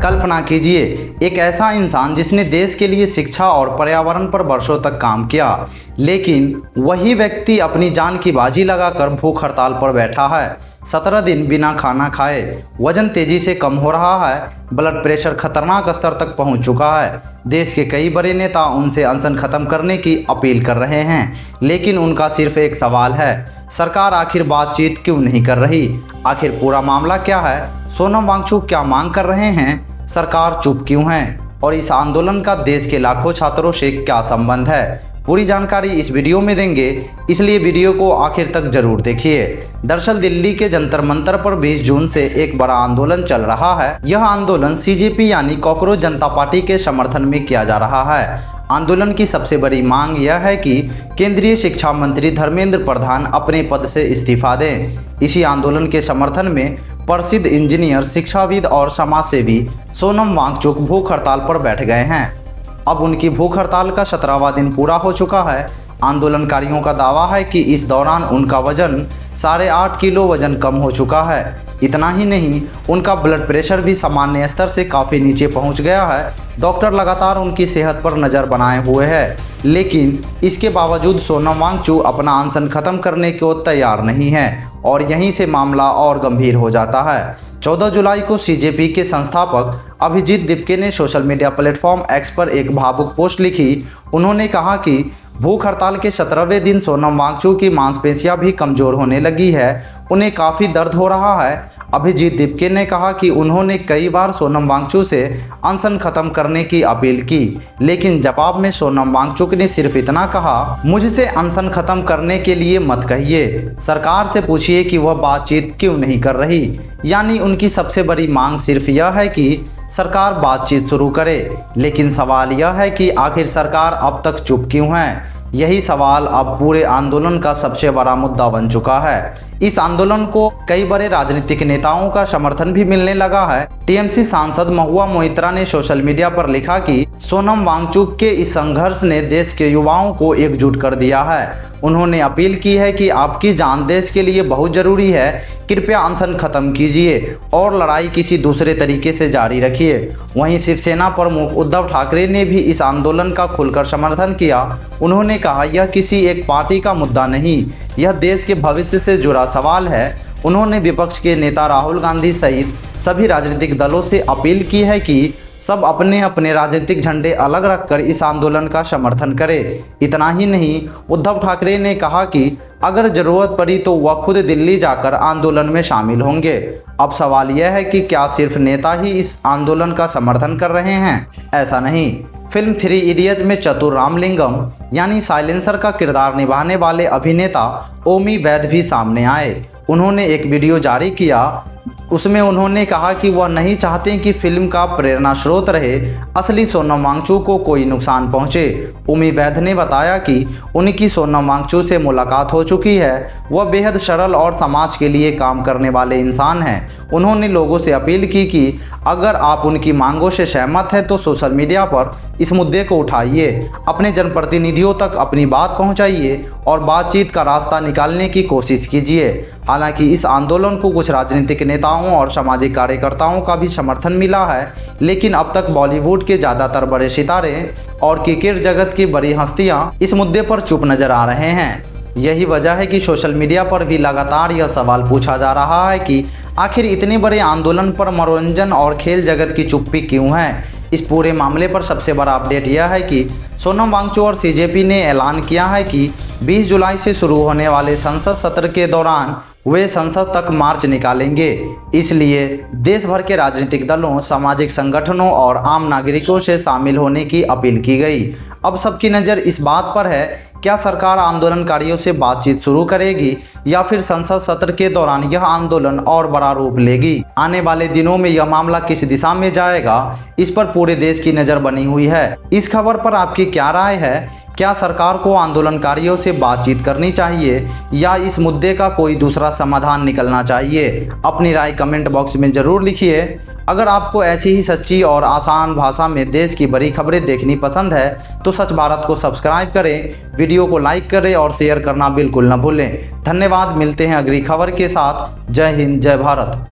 कल्पना कीजिए, एक ऐसा इंसान जिसने देश के लिए शिक्षा और पर्यावरण पर वर्षों तक काम किया, लेकिन वही व्यक्ति अपनी जान की बाजी लगाकर भूख हड़ताल पर बैठा है। 17 दिन बिना खाना खाए, वजन तेजी से कम हो रहा है, ब्लड प्रेशर खतरनाक स्तर तक पहुंच चुका है। देश के कई बड़े नेता उनसे अनशन खत्म करने की अपील कर रहे हैं, लेकिन उनका सिर्फ एक सवाल है, सरकार आखिर बातचीत क्यों नहीं कर रही? आखिर पूरा मामला क्या है? सोनम वांगचुक क्या मांग कर रहे हैं? सरकार चुप क्यों है? और इस आंदोलन का देश के लाखों छात्रों से क्या संबंध है? पूरी जानकारी इस वीडियो में देंगे, इसलिए वीडियो को आखिर तक जरूर देखिए। दरअसल दिल्ली के जंतर मंतर पर 20 जून से एक बड़ा आंदोलन चल रहा है। यह आंदोलन सीजेपी यानी कॉकरोच जनता पार्टी के समर्थन में किया जा रहा है। आंदोलन की सबसे बड़ी मांग यह है कि केंद्रीय शिक्षा मंत्री धर्मेंद्र प्रधान अपने पद से इस्तीफा दें। इसी आंदोलन के समर्थन में प्रसिद्ध इंजीनियर, शिक्षाविद और समाजसेवी सोनम वांगचुक भूख हड़ताल पर बैठ गए हैं। अब उनकी भूख हड़ताल का 17वां दिन पूरा हो चुका है। आंदोलनकारियों का दावा है कि इस दौरान उनका वजन 8.5 किलो वजन कम हो चुका है। इतना ही नहीं, उनका ब्लड प्रेशर भी सामान्य स्तर से काफ़ी नीचे पहुंच गया है। डॉक्टर लगातार उनकी सेहत पर नज़र बनाए हुए हैं, लेकिन इसके बावजूद सोनम वांगचुक अपना अनशन खत्म करने को तैयार नहीं है और यहीं से मामला और गंभीर हो जाता है। 14 जुलाई को सीजेपी के संस्थापक अभिजीत दीपके ने सोशल मीडिया प्लेटफॉर्म एक्स पर एक भावुक पोस्ट लिखी। उन्होंने कहा कि भूख हड़ताल के 17वें दिन सोनम वांगचुक की मांसपेशियां भी कमज़ोर होने लगी है, उन्हें काफ़ी दर्द हो रहा है। अभिजीत दीपके ने कहा कि उन्होंने कई बार सोनम वांगचुक से अनशन खत्म करने की अपील की, लेकिन जवाब में सोनम वांगचुक ने सिर्फ इतना कहा, मुझसे अनशन खत्म करने के लिए मत कहिए, सरकार से पूछिए कि वह बातचीत क्यों नहीं कर रही। यानी उनकी सबसे बड़ी मांग सिर्फ यह है कि सरकार बातचीत शुरू करे, लेकिन सवाल यह है कि आखिर सरकार अब तक चुप क्यों है? यही सवाल अब पूरे आंदोलन का सबसे बड़ा मुद्दा बन चुका है। इस आंदोलन को कई बड़े राजनीतिक नेताओं का समर्थन भी मिलने लगा है। टीएमसी सांसद महुआ मोइत्रा ने सोशल मीडिया पर लिखा कि सोनम वांगचुक के इस संघर्ष ने देश के युवाओं को एकजुट कर दिया है। उन्होंने अपील की है कि आपकी जान देश के लिए बहुत जरूरी है, कृपया अनशन खत्म कीजिए और लड़ाई किसी दूसरे तरीके से जारी रखिए। वहीं शिवसेना प्रमुख उद्धव ठाकरे ने भी इस आंदोलन का खुलकर समर्थन किया। उन्होंने कहा, यह किसी एक पार्टी का मुद्दा नहीं, यह देश के भविष्य से जुड़ा सवाल है। उन्होंने विपक्ष के नेता राहुल गांधी सहित सभी राजनीतिक दलों से अपील की है कि सब अपने अपने राजनीतिक झंडे अलग रखकर इस आंदोलन का समर्थन करें। इतना ही नहीं, उद्धव ठाकरे ने कहा कि अगर जरूरत पड़ी तो वह खुद दिल्ली जाकर आंदोलन में शामिल होंगे। अब सवाल यह है कि क्या सिर्फ नेता ही इस आंदोलन का समर्थन कर रहे हैं? ऐसा नहीं। फिल्म 3 इडियट में चतुर रामलिंगम यानी साइलेंसर का किरदार निभाने वाले अभिनेता ओमी वैद्य भी सामने आए। उन्होंने एक वीडियो जारी किया, उसमें उन्होंने कहा कि वह नहीं चाहते कि फिल्म का प्रेरणा स्रोत रहे असली सोनम वांगचुक को कोई नुकसान पहुंचे। ओमी वैद्य ने बताया कि उनकी सोनम वांगचुक से मुलाकात हो चुकी है। वह बेहद सरल और समाज के लिए काम करने वाले इंसान हैं। उन्होंने लोगों से अपील की कि अगर आप उनकी मांगों से सहमत हैं तो सोशल मीडिया पर इस मुद्दे को उठाइए, अपने जनप्रतिनिधियों तक अपनी बात पहुंचाइए और बातचीत का रास्ता निकालने की कोशिश कीजिए। हालांकि इस आंदोलन को कुछ राजनीतिक नेताओं और सामाजिक कार्यकर्ताओं का भी समर्थन मिला है, लेकिन अब तक बॉलीवुड के ज़्यादातर बड़े सितारे और क्रिकेट जगत की बड़ी हस्तियां इस मुद्दे पर चुप नजर आ रहे हैं। यही वजह है कि सोशल मीडिया पर भी लगातार यह सवाल पूछा जा रहा है कि आखिर इतने बड़े आंदोलन पर मनोरंजन और खेल जगत की चुप्पी क्यों है। इस पूरे मामले पर सबसे बड़ा अपडेट यह है कि सोनम वांगचुक और सीजेपी ने ऐलान किया है कि 20 जुलाई से शुरू होने वाले संसद सत्र के दौरान वे संसद तक मार्च निकालेंगे। इसलिए देश भर के राजनीतिक दलों, सामाजिक संगठनों और आम नागरिकों से शामिल होने की अपील की गई। अब सबकी नज़र इस बात पर है, क्या सरकार आंदोलनकारियों से बातचीत शुरू करेगी या फिर संसद सत्र के दौरान यह आंदोलन और बड़ा रूप लेगी? आने वाले दिनों में यह मामला किस दिशा में जाएगा, इस पर पूरे देश की नज़र बनी हुई है। इस खबर पर आपकी क्या राय है? क्या सरकार को आंदोलनकारियों से बातचीत करनी चाहिए या इस मुद्दे का कोई दूसरा समाधान निकलना चाहिए? अपनी राय कमेंट बॉक्स में ज़रूर लिखिए। अगर आपको ऐसी ही सच्ची और आसान भाषा में देश की बड़ी खबरें देखनी पसंद है तो सच भारत को सब्सक्राइब करें, वीडियो को लाइक करें और शेयर करना बिल्कुल न भूलें। धन्यवाद। मिलते हैं अगली खबर के साथ। जय हिंद, जय भारत।